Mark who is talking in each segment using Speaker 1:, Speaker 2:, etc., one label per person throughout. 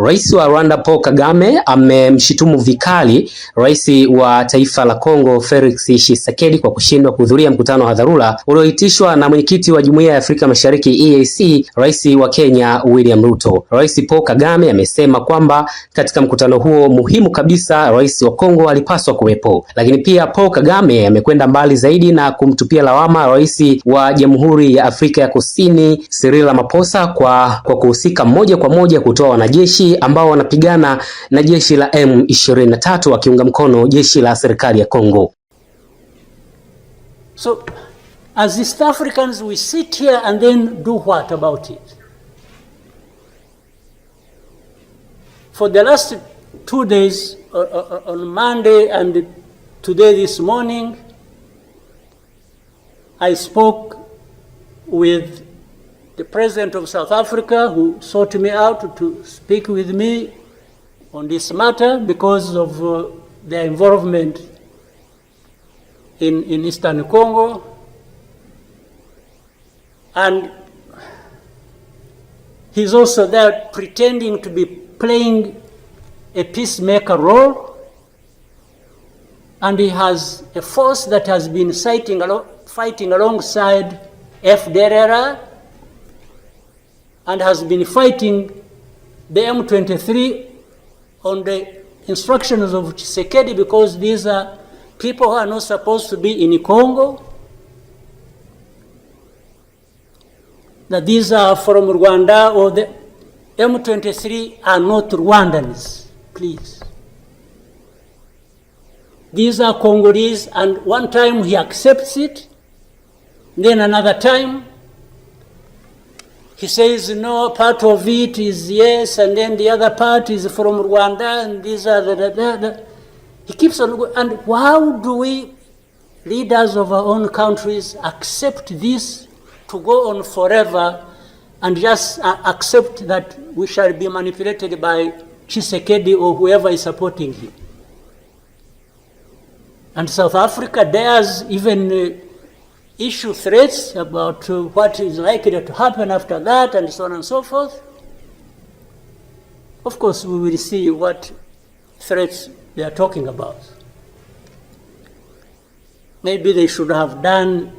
Speaker 1: Rais wa Rwanda Paul Kagame amemshitumu vikali rais wa taifa la Kongo Felix Tshisekedi kwa kushindwa kuhudhuria mkutano wa dharura ulioitishwa na mwenyekiti wa Jumuiya ya Afrika Mashariki EAC, rais wa Kenya William Ruto. Rais Paul Kagame amesema kwamba katika mkutano huo muhimu kabisa rais wa Kongo alipaswa kuwepo. Lakini pia Paul Kagame amekwenda mbali zaidi na kumtupia lawama rais wa Jamhuri ya Afrika ya Kusini Cyril Ramaphosa kwa kuhusika moja kwa moja kutoa wanajeshi ambao wanapigana na jeshi la M23 wakiunga mkono jeshi la serikali ya Kongo.
Speaker 2: So as East Africans we sit here and then do what about it? For the last 2 days, on Monday and today this morning, I spoke with the President of South Africa, who sought me out to speak with me on this matter because of their involvement in Eastern Congo. And he's also there pretending to be playing a peacemaker role. And he has a force that has been fighting alongside FDLR and has been fighting the M23 on the instructions of Tshisekedi, because these are people who are not supposed to be in Congo, that these are from Rwanda, or the M23 are not Rwandans, please. These are Congolese, and one time he accepts it, then another time he says, no, part of it is yes, and then the other part is from Rwanda, and these are the. He keeps on going. And how do we, leaders of our own countries, accept this to go on forever and just accept that we shall be manipulated by Tshisekedi or whoever is supporting him? And South Africa dares even issue threats about what is likely to happen after that, and so on and so forth. Of course, we will see what threats they are talking about. Maybe they should have done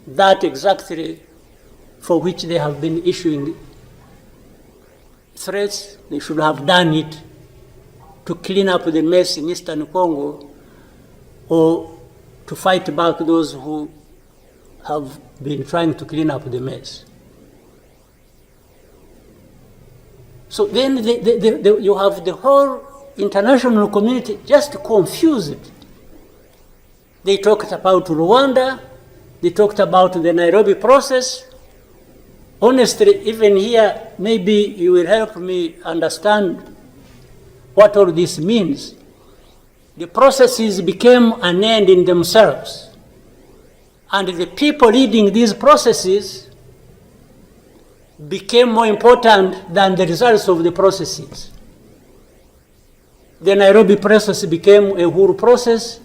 Speaker 2: that exactly for which they have been issuing threats. They should have done it to clean up the mess in Eastern Congo, or to fight back those who have been trying to clean up the mess. So then you have the whole international community just confused. They talked about Rwanda, they talked about the Nairobi process. Honestly, even here, maybe you will help me understand what all this means. The processes became an end in themselves. And the people leading these processes became more important than the results of the processes. The Nairobi process became a Uhuru process.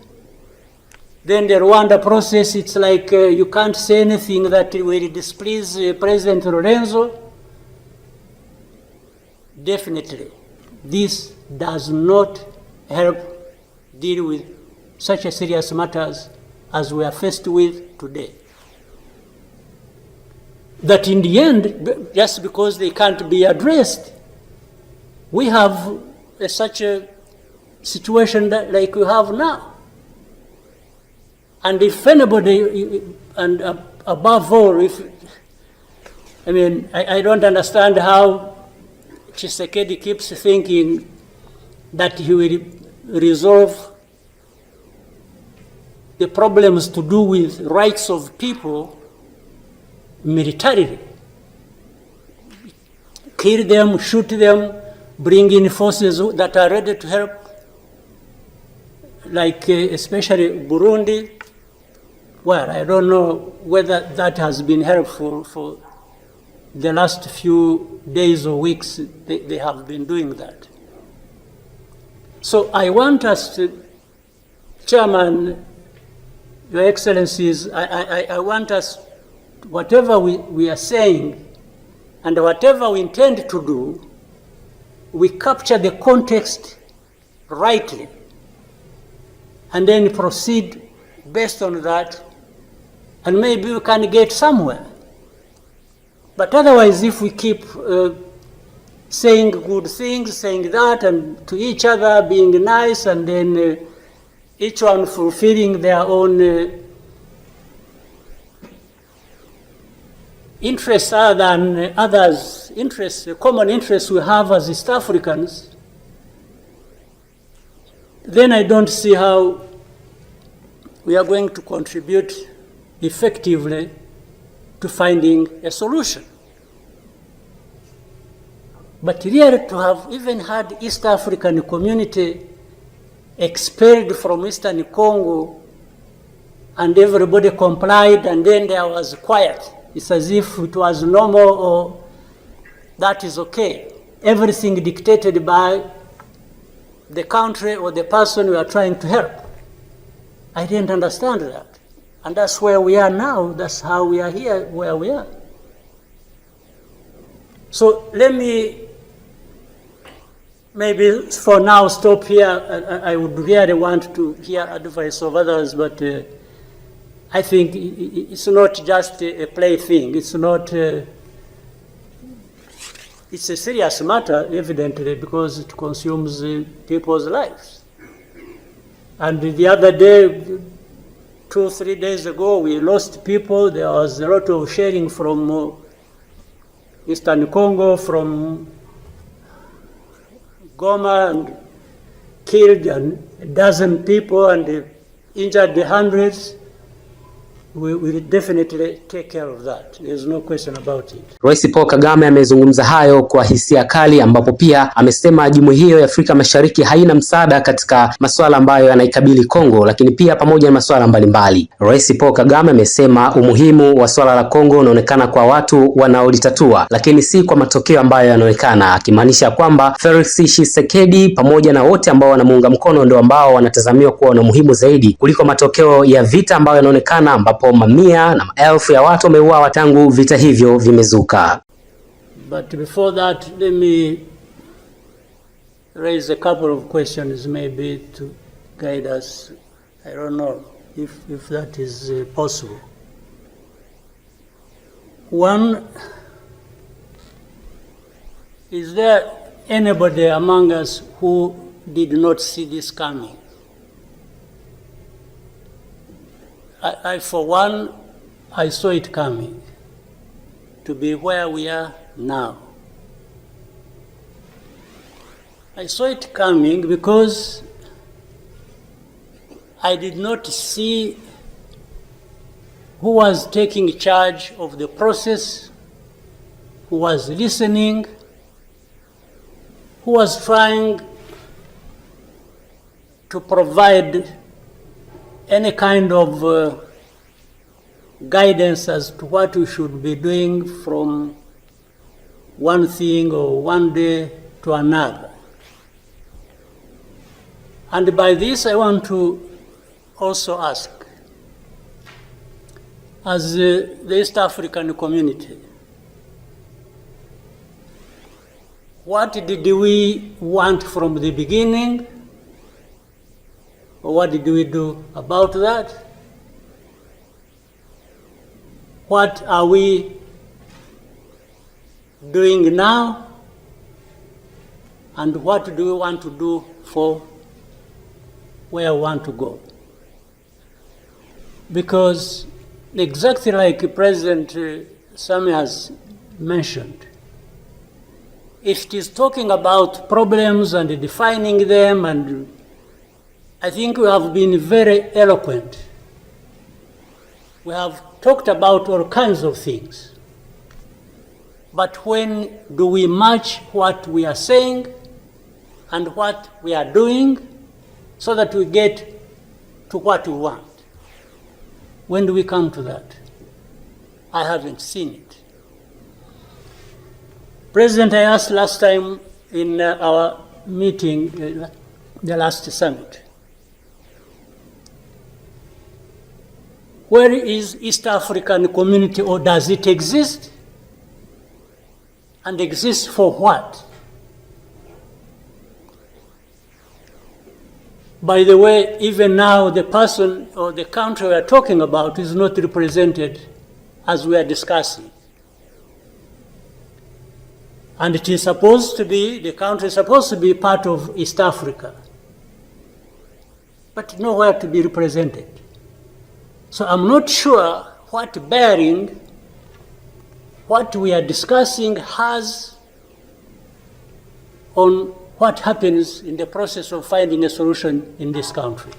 Speaker 2: Then the Rwanda process, it's like you can't say anything that will displease President Lorenzo. Definitely, this does not help deal with such a serious matters as we are faced with today. That in the end, just because they can't be addressed, we have such a situation that, like we have now. And if anybody, and above all, I don't understand how Tshisekedi keeps thinking that he will resolve the problems to do with rights of people militarily. Kill them, shoot them, bring in forces that are ready to help, like especially Burundi. Well, I don't know whether that has been helpful for the last few days or weeks. They have been doing that. So I want us to, Chairman, Your Excellencies, I want us, whatever we are saying and whatever we intend to do, we capture the context rightly and then proceed based on that, and maybe we can get somewhere. But otherwise, if we keep saying good things, saying that, and to each other being nice, and then each one fulfilling their own interests other than others' interests, the common interests we have as East Africans, then I don't see how we are going to contribute effectively to finding a solution. But really, to have even had East African community expelled from Eastern Congo and everybody complied and then there was quiet, it's as if it was normal or that is okay. Everything dictated by the country or the person we are trying to help. I didn't understand that. And that's where we are now. That's how we are here, where we are. So let me maybe for now stop here. I would really want to hear advice of others, but I think it's not just a plaything. It's not, it's a serious matter, evidently, because it consumes people's lives. And the other day, 2-3 days ago, we lost people. There was a lot of sharing from Eastern Congo, from Goma, and killed a dozen people and injured hundreds. We will definitely take care of that. There's no question about it.
Speaker 1: Rais Paul Kagame amezungumza hayo kwa hisia kali, ambapo pia amesema jumuiya hiyo ya Afrika Mashariki haina msaada katika masuala ambayo yanaikabili Kongo, lakini pia pamoja na masuala mbalimbali. Rais Paul Kagame amesema umuhimu wa swala la Kongo unaonekana kwa watu wanaolitatua, lakini si kwa matokeo ambayo yanaonekana, akimaanisha kwamba Felix Tshisekedi pamoja na wote ambao wanamuunga mkono ndio ambao wanatazamiwa kuwa na umuhimu zaidi kuliko matokeo ya vita ambayo yanaonekana, ambapo mamia na maelfu ya watu wameuawa tangu vita hivyo vimezuka.
Speaker 2: But before that, let me raise a couple of questions maybe to guide us. I don't know if that is possible. One, is there anybody among us who did not see this coming? I, for one, I saw it coming to be where we are now. I saw it coming because I did not see who was taking charge of the process, who was listening, who was trying to provide any kind of guidance as to what we should be doing from one thing or one day to another. And by this I want to also ask, as the East African community, what did we want from the beginning? Or what did we do about that? What are we doing now? And what do we want to do for where we want to go? Because exactly like President Sami has mentioned, if it is talking about problems and defining them, and I think we have been very eloquent. We have talked about all kinds of things. But when do we match what we are saying and what we are doing so that we get to what we want? When do we come to that? I haven't seen it. President, I asked last time in our meeting, the last summit, where is East African community, or does it exist? And exist for what? By the way, even now the person or the country we are talking about is not represented as we are discussing. And it is supposed to be, the country is supposed to be part of East Africa, but nowhere to be represented. So I'm not sure what bearing what we are discussing has on what happens in the process of finding a solution in this country.